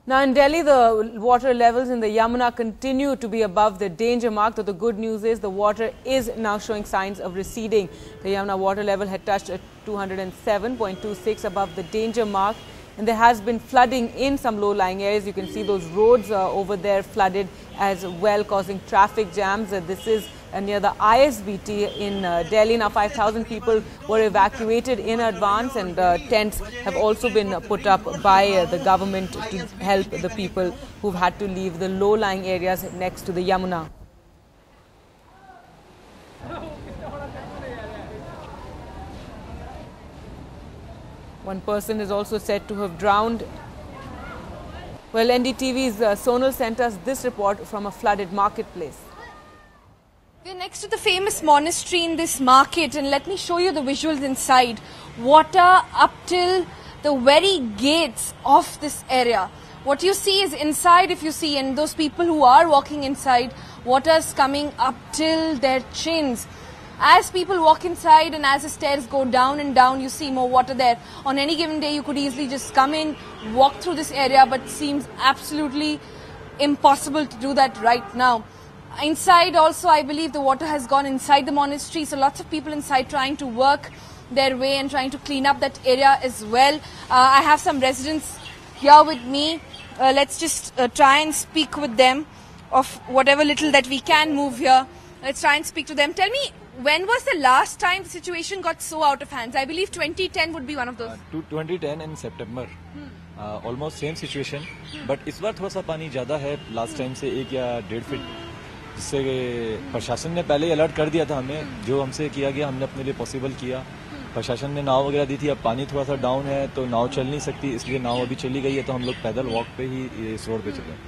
Now in Delhi, the water levels in the Yamuna continue to be above the danger mark, though the good news is the water is now showing signs of receding. The Yamuna water level had touched 207.26 above the danger mark, and there has been flooding in some low-lying areas. You can see those roads over there flooded as well, causing traffic jams. This is near the ISBT in Delhi. Now 5,000 people were evacuated in advance, and tents have also been put up by the government to help the people who've had to leave the low-lying areas next to the Yamuna. One person is also said to have drowned. Well, NDTV's Sonal sent us this report from a flooded marketplace. We're next to the famous monastery in this market, and let me show you the visuals inside. Water up till the very gates of this area. What you see is inside, if you see, and those people who are walking inside, water is coming up till their chins. As people walk inside and as the stairs go down and down, you see more water there. On any given day, you could easily just come in, walk through this area, but it seems absolutely impossible to do that right now. Inside also, I believe the water has gone inside the monastery, so lots of people inside trying to work their way and trying to clean up that area as well. I have some residents here with me. Let's just try and speak with them of whatever little that we can move here. Let's try and speak to them. Tell me, when was the last time the situation got so out of hands? I believe 2010 would be one of those. 2010 in September. Almost same situation. But इस बार थोड़ा सा पानी ज़्यादा है last time से 1 या 1.5 feet, जिससे प्रशासन ने पहले ही अलर्ट कर दिया था हमें. जो हमसे किया गया हमने अपने लिए पॉसिबल किया. प्रशासन ने नाव वगैरह दी थी. अब पानी थोड़ा सा डाउन है तो नाव चल नहीं सकती, इसलिए नाव अभी चली गई है, तो हम लोग पैदल वॉक पे ही इस रोड पे चले.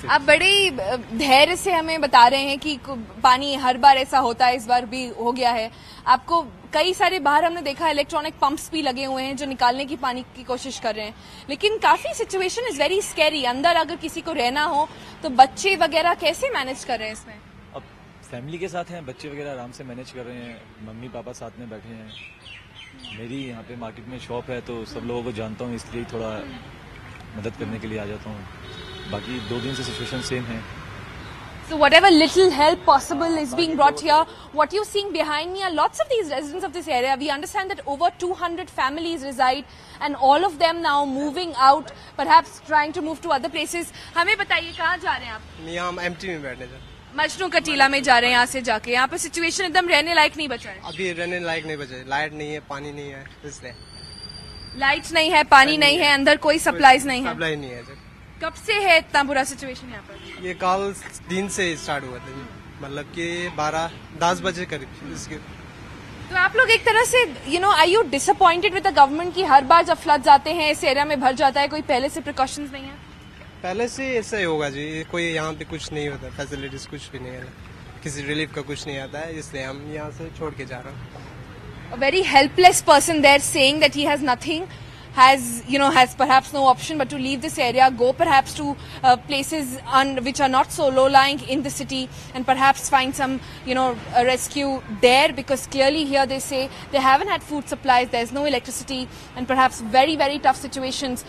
आप बड़े धैर्य से हमें बता रहे हैं कि पानी हर बार ऐसा होता है, इस बार भी हो गया है. आपको कई सारे बाहर हमने देखा इलेक्ट्रॉनिक पंप्स भी लगे हुए हैं जो निकालने की पानी की कोशिश कर रहे हैं, लेकिन काफी सिचुएशन इज वेरी स्कैरी. अंदर अगर किसी को रहना हो तो बच्चे वगैरह कैसे मैनेज कर रहे हैं इसमें? अब फैमिली के साथ हैं, बच्चे वगैरह आराम से मैनेज कर रहे हैं, मम्मी पापा साथ में बैठे हैं. मेरी यहाँ पे मार्केट में शॉप है तो सब लोगों को जानता हूँ, इसलिए थोड़ा मदद करने के लिए आ जाता हूँ. बाकी 2 दिन से सिचुएशन सेम है. So whatever little help possible is being brought here. What you're seeing behind me are lots of these residents of this area. We understand that over 200 families reside and all of them now moving out, perhaps trying to move to other places. हमें बताइए कहाँ जा रहे हैं आप? यहाँ हम MT में बैठे थे. मजनू कटीला में जा रहे हैं यहाँ से जाके. यहाँ पे सिचुएशन एकदम रहने लायक नहीं बचा है. अभी रहने लायक नहीं बचा है. लाइट नहीं है, पानी नहीं है, इसलिए. लाइट नहीं है, पानी नहीं है, अंदर कोई सप्लाईज नहीं है. सप्लाई नहीं है. कब से है इतना बुरा सिचुएशन यहाँ पर? ये कल दिन से स्टार्ट हुआ था, मतलब कि 12-10 बजे करीब इसके. तो आप लोग एक तरह से are you disappointed with the government कि हर बार जब फ्लड्स आते हैं इस एरिया में भर जाता है, कोई पहले से प्रिकॉशंस नहीं है? पहले से ऐसा ही होगा जी. कोई यहाँ पे कुछ नहीं होता, फैसिलिटीज कुछ भी नहीं है, किसी रिलीफ का कुछ नहीं आता है, इसलिए हम यहाँ से छोड़ के जा रहे हैं. A very helpless person there saying that he has nothing, has perhaps no option but to leave this area, go perhaps to places which are not so low-lying in the city and perhaps find some, rescue there, because clearly here they say they haven't had food supplies, there's no electricity and perhaps very, very tough situations